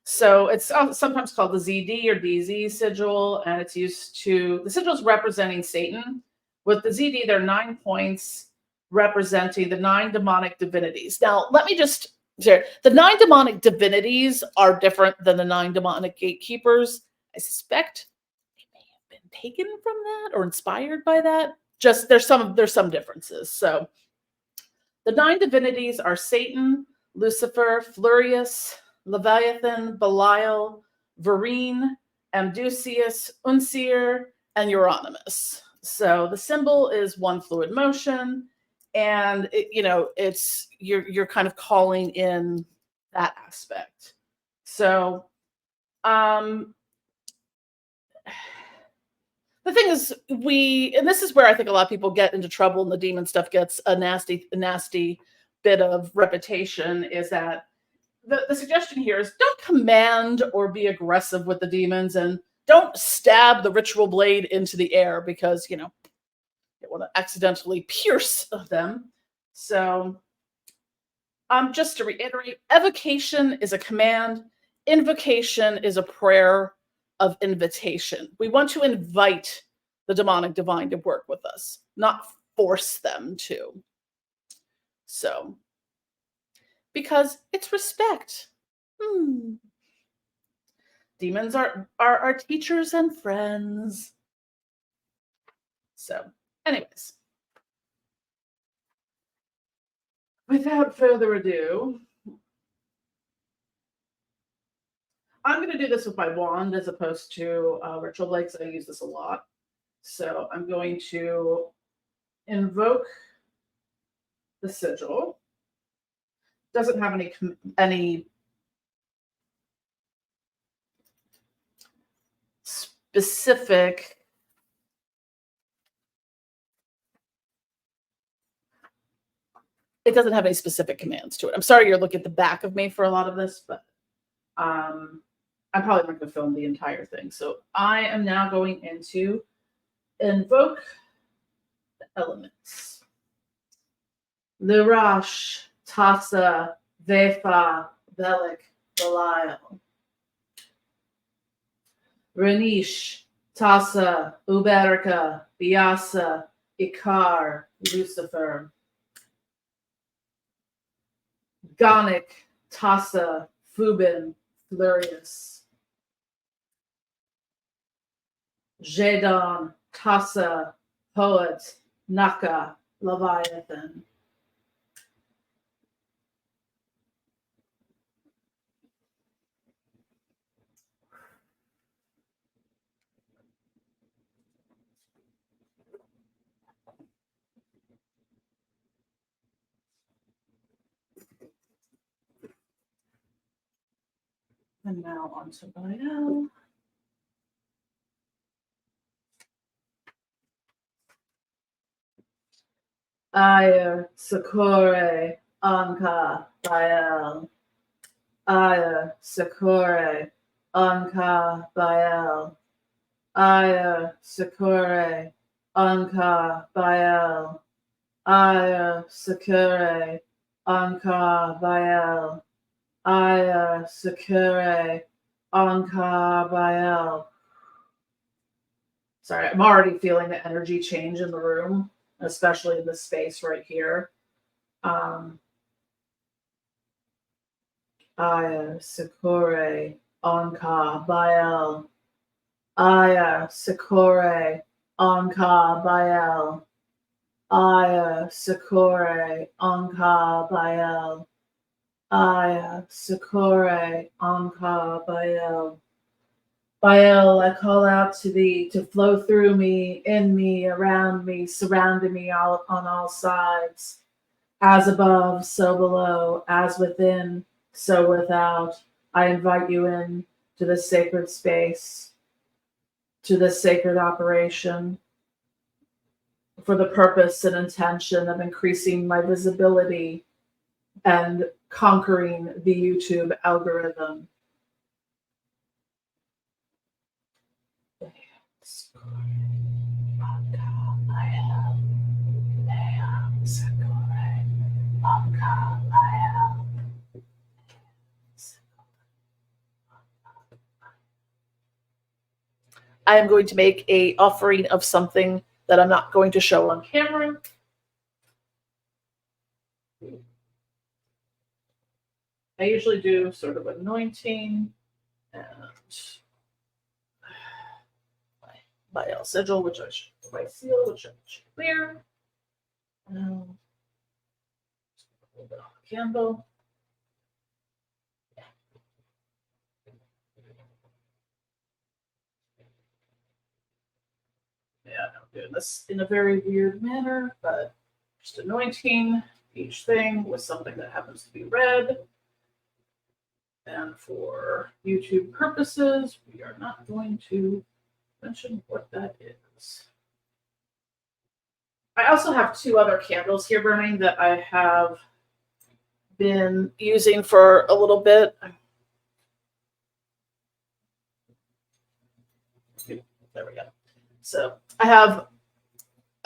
So it's sometimes called the ZD or DZ sigil, and it's used to, the sigil is representing Satan. With the ZD, there are 9 points representing the 9 demonic divinities. Now, let me just share, the 9 demonic divinities are different than the 9 demonic gatekeepers. I suspect they may have been taken from that or inspired by that. Just there's some differences. So the 9 divinities are Satan, Lucifer, Flurius, Leviathan, Belial, Verene, Amdusius, Unsir, and Euronymous. So the symbol is one fluid motion, and it's you're kind of calling in that aspect. So the thing is, and this is where I think a lot of people get into trouble, and the demon stuff gets a nasty bit of reputation, is that the suggestion here is don't command or be aggressive with the demons, and don't stab the ritual blade into the air because, you want to accidentally pierce them. So just to reiterate, evocation is a command. Invocation is a prayer of invitation. We want to invite the demonic divine to work with us, not force them to. So, because it's respect. Demons are our teachers and friends. So anyways, without further ado, I'm going to do this with my wand as opposed to ritual blade, because I use this a lot. So I'm going to invoke the sigil. Doesn't have any specific commands to it. I'm sorry you're looking at the back of me for a lot of this, but I'm probably not going to film the entire thing. So I am now going into invoke the elements. Lirash, Tasa, Vefa, Velik, Belial. Renish, Tasa, Uberika, Biasa, Ikar, Lucifer. Gonic, Tasa, Fubin, Flurius. Jedon, Tasa, Poet, Naka, Leviathan. And now on to Bael. Aya, Sakore, Anka, Bael. Aya, Sakore, Anka, Bael. Aya, Sakore, Anka, Bael. Aya, Sakure, Anka, Bael. Aya, Sakure, Anka, Bael. Sorry, I'm already feeling the energy change in the room, especially in this space right here. Aya, Sakure, Anka, Bael. Aya, Sakure, Anka, Bael. Aya, Sakure, Anka, Bael. Aya, Sakure, Anka, Bael. Bael, I call out to thee to flow through me, in me, around me, surrounding me all, on all sides. As above, so below, as within, so without. I invite you in to this sacred space, to this sacred operation, for the purpose and intention of increasing my visibility and conquering the YouTube algorithm. I am going to make an offering of something that I'm not going to show on camera. I usually do sort of anointing and my Bael sigil, which I should, my seal, which I should clear. A little bit on the candle. Yeah, I'm doing this in a very weird manner, but just anointing each thing with something that happens to be red. And for YouTube purposes, we are not going to mention what that is. I also have 2 other candles here burning that I have been using for a little bit. There we go. So I have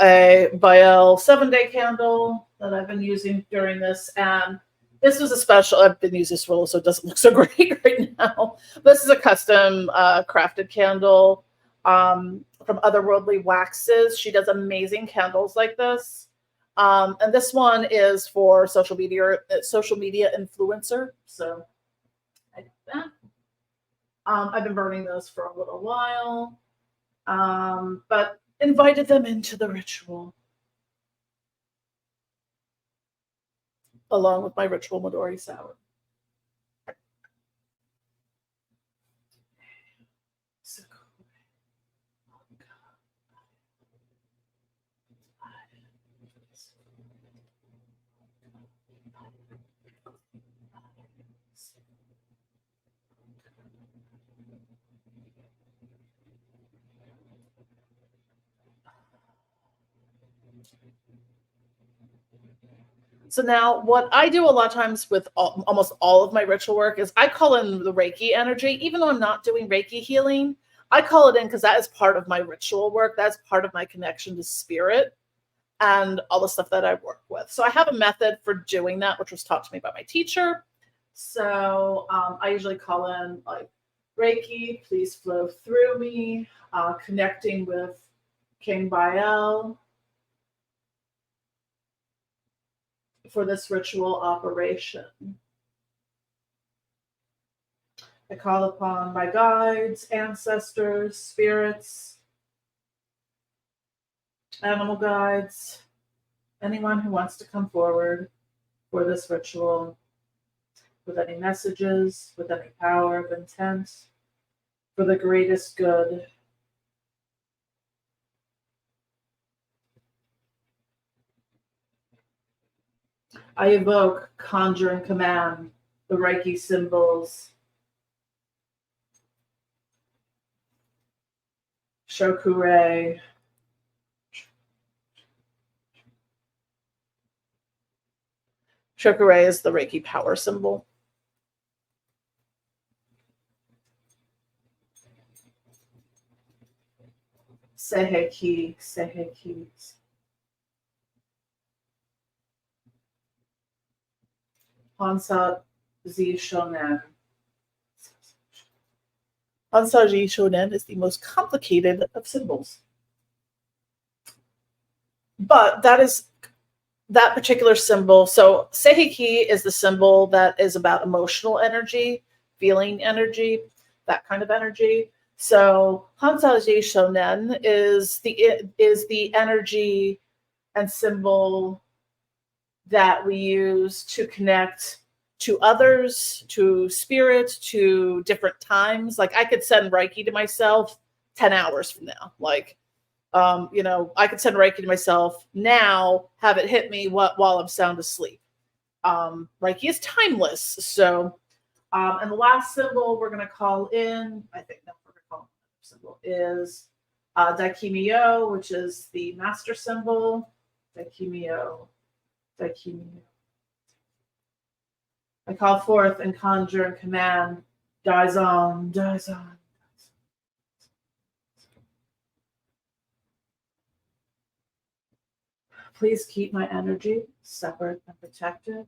a Bael 7-day candle that I've been using during this, and this was a special. I've been using this roll, so it doesn't look so great right now. This is a custom crafted candle from Otherworldly Waxes. She does amazing candles like this, and this one is for social media influencer. So I did that. I've been burning those for a little while, but invited them into the ritual, along with my ritual Midori sour. So now what I do a lot of times with almost all of my ritual work is I call in the Reiki energy, even though I'm not doing Reiki healing. I call it in because that is part of my ritual work. That's part of my connection to spirit and all the stuff that I work with. So I have a method for doing that, which was taught to me by my teacher. So I usually call in like Reiki, please flow through me, connecting with King Bael for this ritual operation. I call upon my guides, ancestors, spirits, animal guides, anyone who wants to come forward for this ritual with any messages, with any power of intent, for the greatest good. I evoke, conjure, and command the Reiki symbols, Shokure, Shokure is the Reiki power symbol. Seiheki, Seiheki. Hansa Zi Shonen. Hansa Zi Shonen is the most complicated of symbols. But that is that particular symbol. So Seiheki is the symbol that is about emotional energy, feeling energy, that kind of energy. So Hansa Zi Shonen is the energy and symbol that we use to connect to others, to spirit, to different times. Like I could send Reiki to myself 10 hours from now. Like, I could send Reiki to myself now, have it hit me while I'm sound asleep. Reiki is timeless. So, and the last symbol we're going to call in, I think that we're going to call in symbol is Daikimyo, which is the master symbol. Daikimyo. Daikimyo. I call forth and conjure and command Daizan, Daizan. Please keep my energy separate and protected.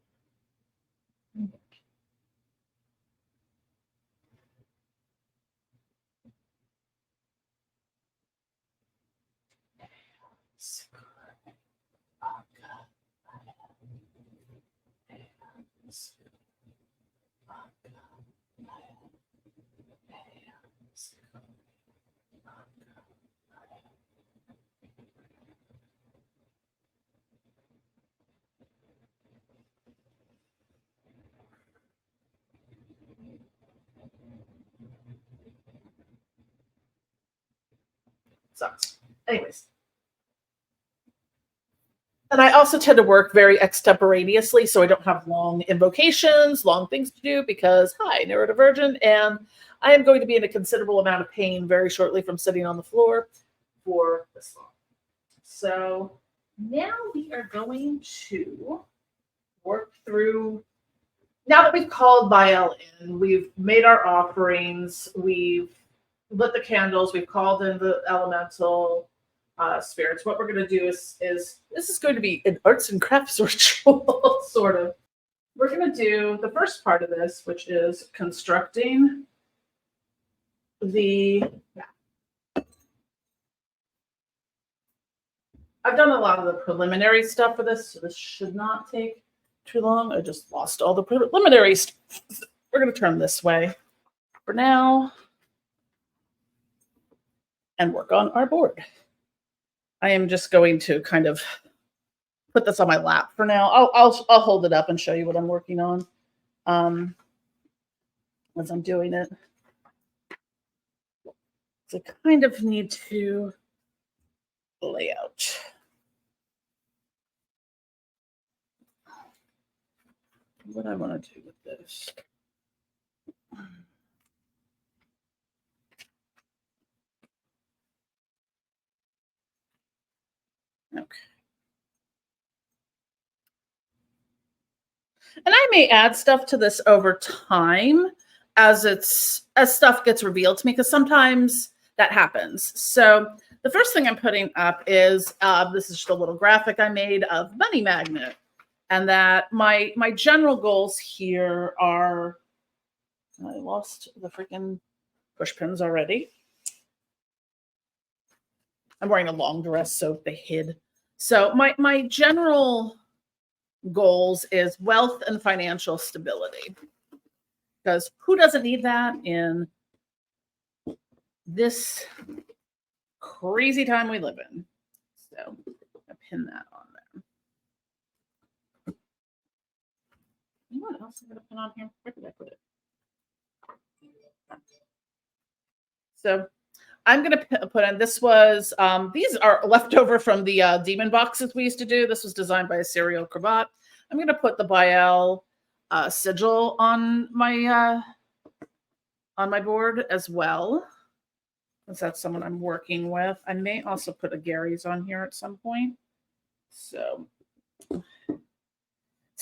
Sucks. Anyways. And I also tend to work very extemporaneously, so I don't have long invocations, long things to do because, hi, neurodivergent, and I am going to be in a considerable amount of pain very shortly from sitting on the floor for this long. So now we are going to work through, now that we've called Bael in, we've made our offerings, we've lit the candles, we've called in the elemental spirits. What we're going to do is this is going to be an arts and crafts ritual, sort of. We're going to do the first part of this, which is constructing the map. I've done a lot of the preliminary stuff for this, so this should not take too long. I just lost all the preliminary stuff. We're going to turn this way for now and work on our board. I am just going to kind of put this on my lap for now. I'll hold it up and show you what I'm working on as I'm doing it. So I kind of need to lay out. What I want to do with this. Okay. And I may add stuff to this over time as stuff gets revealed to me, because sometimes that happens. So the first thing I'm putting up is this is just a little graphic I made of Money Magnet, and that my general goals here are. I lost the freaking push pins already. I'm wearing a long dress, so they hid. So my general goals is wealth and financial stability, because who doesn't need that in this crazy time we live in? So I pin that on there. You know what else I'm going to pin on here? Where did I put it? So I'm going to put in, this was, these are leftover from the demon boxes we used to do. This was designed by a serial cravat. I'm going to put the Bael sigil on my board as well, because that's someone I'm working with. I may also put a Gary's on here at some point. So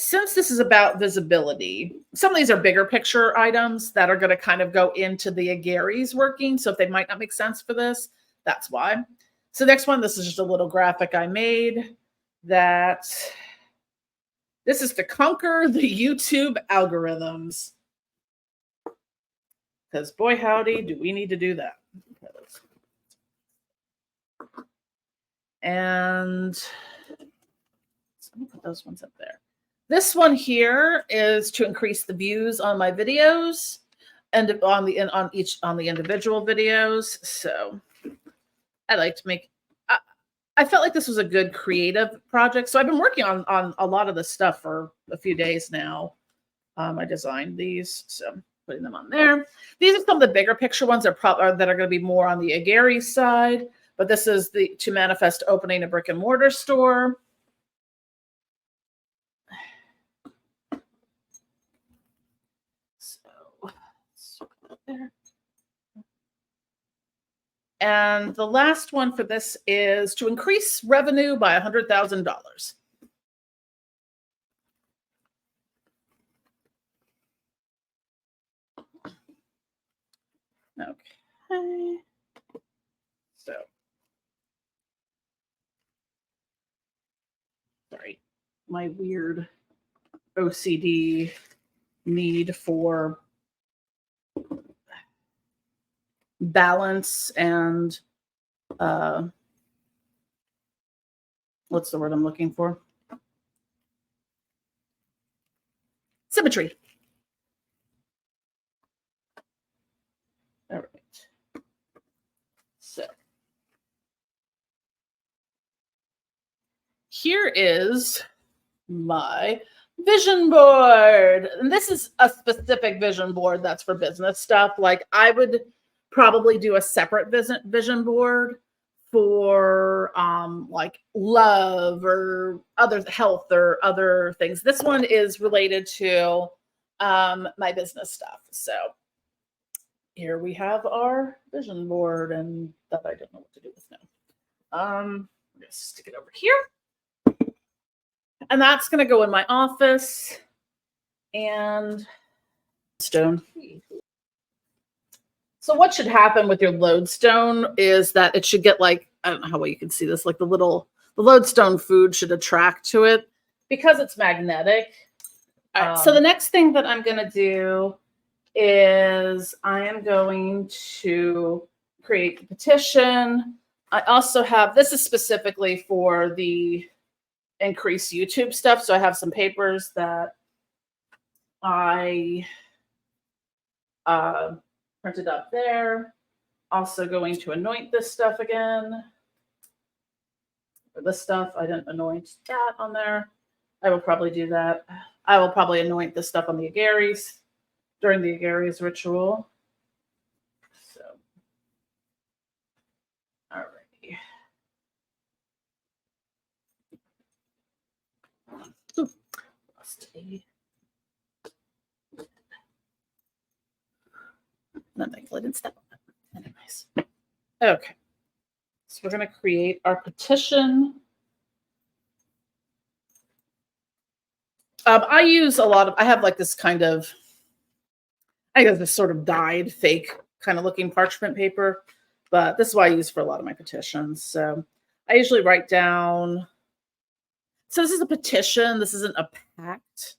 since this is about visibility, some of these are bigger picture items that are going to kind of go into the Gary's working. So if they might not make sense for this, that's why. So next one, this is just a little graphic I made that this is to conquer the YouTube algorithms. Because boy, howdy, do we need to do that. And so let me put those ones up there. This one here is to increase the views on my videos and on the individual videos. So I like to make, I felt like this was a good creative project. So I've been working on a lot of this stuff for a few days now. I designed these, so I'm putting them on there. These are some of the bigger picture ones that are going to be more on the Agary side, but this is to manifest opening a brick and mortar store. There. And the last one for this is to increase revenue by $100,000. Okay. So, sorry, my weird OCD need for balance and what's the word I'm looking for? Symmetry. All right. So here is my vision board. And this is a specific vision board that's for business stuff. Like I would probably do a separate vision board for like love or other health or other things. This one is related to my business stuff. So here we have our vision board, and that I don't know what to do with now. I'm gonna stick it over here. And that's going to go in my office and stone. So what should happen with your lodestone is that it should get like, I don't know how well you can see this, like the lodestone food should attract to it because it's magnetic. All right, so the next thing that I'm going to do is I am going to create the petition. I also have, this is specifically for the increase YouTube stuff. So I have some papers that I printed up there. Also going to anoint this stuff again. For this stuff, I didn't anoint that on there. I will probably do that. I will probably anoint this stuff on the Agares during the Agares ritual. So, alrighty. Nothing. I didn't step on it. Anyways. Okay. So we're going to create our petition. I use a lot of, I have like this kind of, I guess this sort of dyed fake kind of looking parchment paper, but this is what I use for a lot of my petitions. So I usually write down, so this is a petition. This isn't a pact.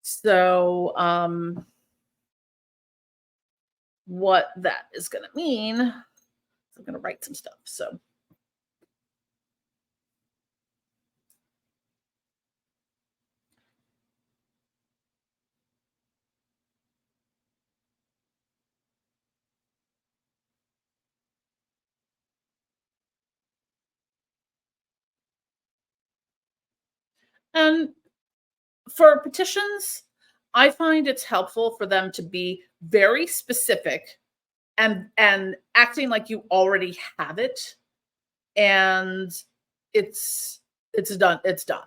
So what that is going to mean, I'm going to write some stuff. So and for petitions, I find it's helpful for them to be very specific and acting like you already have it, and it's done. It's done.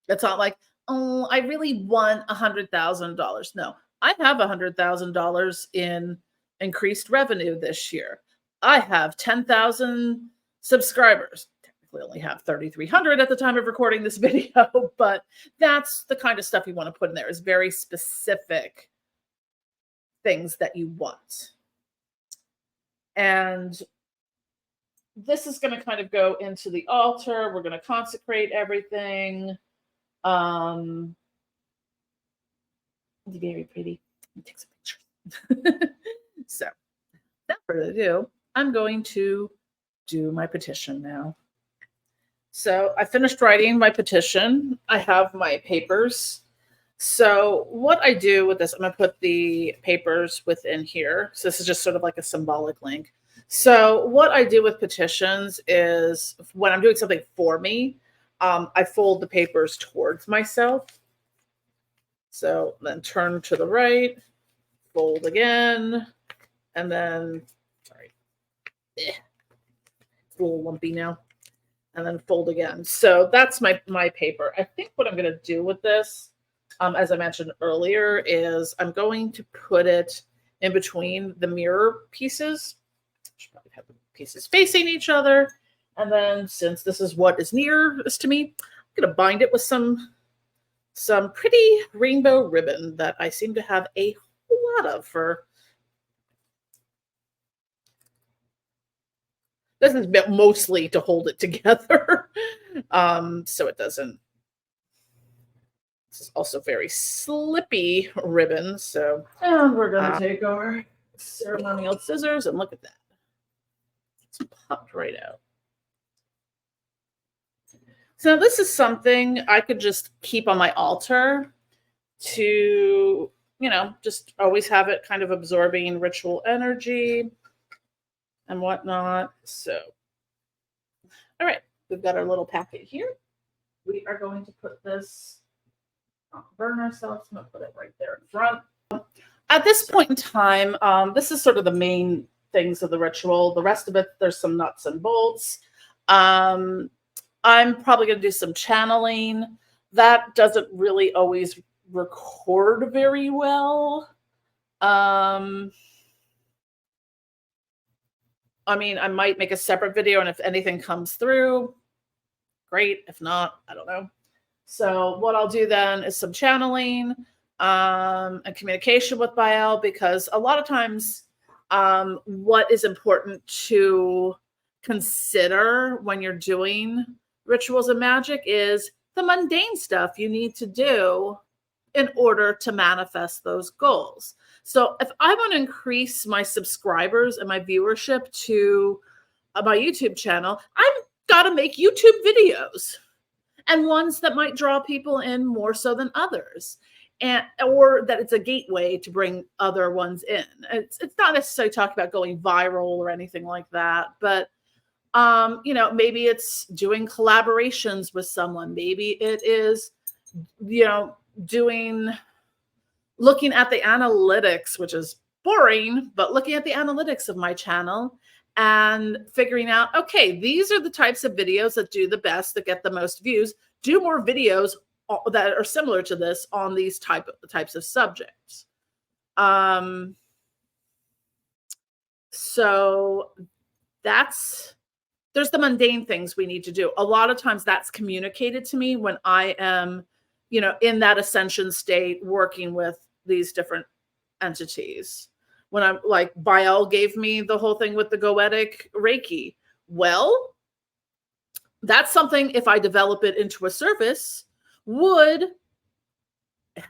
It's not like, oh, I really want $100,000. No, I have $100,000 in increased revenue this year. I have 10,000 subscribers. Technically, only have 3,300 at the time of recording this video, but that's the kind of stuff you want to put in there. Is very specific things that you want. And this is going to kind of go into the altar. We're going to consecrate everything. Very pretty. Let me take some pictures. So, without further ado, I'm going to do my petition now. So I finished writing my petition. I have my papers. So what I do with this, I'm going to put the papers within here. So this is just sort of like a symbolic link. So what I do with petitions is when I'm doing something for me, I fold the papers towards myself. So then turn to the right, fold again, and then, sorry, it's a little lumpy now, and then fold again. So that's my paper. I think what I'm going to do with this, as I mentioned earlier, is I'm going to put it in between the mirror pieces. I should probably have the pieces facing each other. And then since this is what is nearest to me, I'm going to bind it with some pretty rainbow ribbon that I seem to have a whole lot of for. This is mostly to hold it together. So it doesn't. This is also very slippy ribbon. So, and we're going to take our ceremonial scissors and look at that. It's popped right out. So this is something I could just keep on my altar to, just always have it kind of absorbing ritual energy and whatnot. So, all right, we've got our little packet here. We are going to put this, not burn ourselves. I'm going to put it right there in front. At this point in time, this is sort of the main things of the ritual. The rest of it, there's some nuts and bolts. I'm probably going to do some channeling. That doesn't really always record very well. I mean, I might make a separate video, and if anything comes through, great. If not, I don't know. So what I'll do then is some channeling and communication with Bael, because a lot of times what is important to consider when you're doing rituals of magic is the mundane stuff you need to do in order to manifest those goals. So if I want to increase my subscribers and my viewership to my YouTube channel, I've got to make YouTube videos, and ones that might draw people in more so than others, or that it's a gateway to bring other ones in. It's not necessarily talking about going viral or anything like that, but You know, maybe it's doing collaborations with someone. Maybe it is, you know, looking at the analytics, which is boring, but looking at the analytics of my channel and figuring out, okay, these are the types of videos that do the best, that get the most views. Do more videos that are similar to this on these types of subjects. So there's the mundane things we need to do. A lot of times that's communicated to me when I am, you know, in that ascension state, working with these different entities. When I'm like, Bael gave me the whole thing with the Goetic Reiki. Well, that's something, if I develop it into a service, would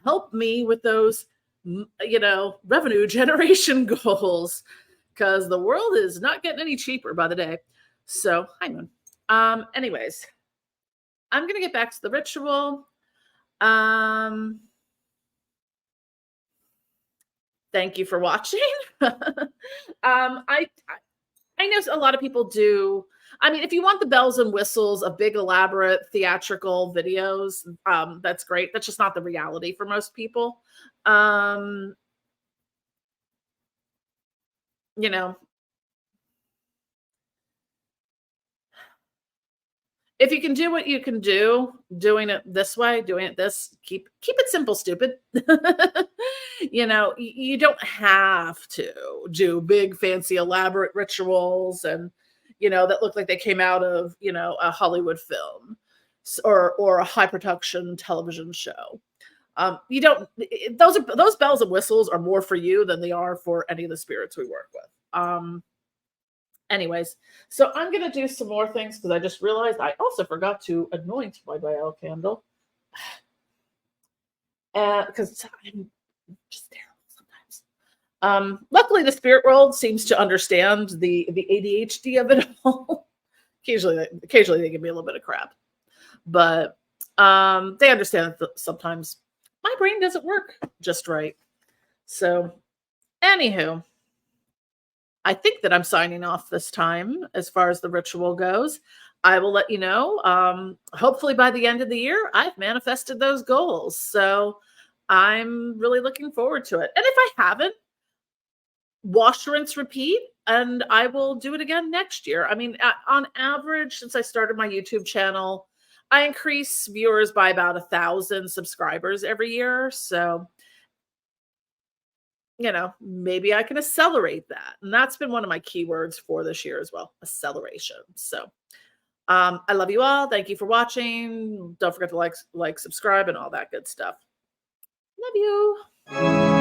help me with those, you know, revenue generation goals, because the world is not getting any cheaper by the day. So, hi, Moon. Anyways, I'm going to get back to the ritual. Thank you for watching. I know a lot of people do. I mean, if you want the bells and whistles of big, elaborate, theatrical videos, that's great. That's just not the reality for most people. You know, if you can do what you can do, doing it this way, doing it this, keep it simple, stupid. You know, you don't have to do big, fancy, elaborate rituals and, you know, that look like they came out of, you know, a Hollywood film or a high production television show. You don't, those bells and whistles are more for you than they are for any of the spirits we work with. Anyways, so I'm going to do some more things because I just realized I also forgot to anoint my Bael candle. Because I'm just terrible sometimes. Luckily, the spirit world seems to understand the ADHD of it all. Occasionally they give me a little bit of crap. But they understand that sometimes my brain doesn't work just right. So, anywho, I think that I'm signing off this time as far as the ritual goes. I will let you know. Hopefully by the end of the year, I've manifested those goals. So I'm really looking forward to it. And if I haven't, wash, rinse, repeat, and I will do it again next year. I mean, on average, since I started my YouTube channel, I increase viewers by about 1,000 subscribers every year. So, you know, maybe I can accelerate that. And that's been one of my keywords for this year as well, acceleration. So I love you all. Thank you for watching. Don't forget to like, subscribe, and all that good stuff. Love you.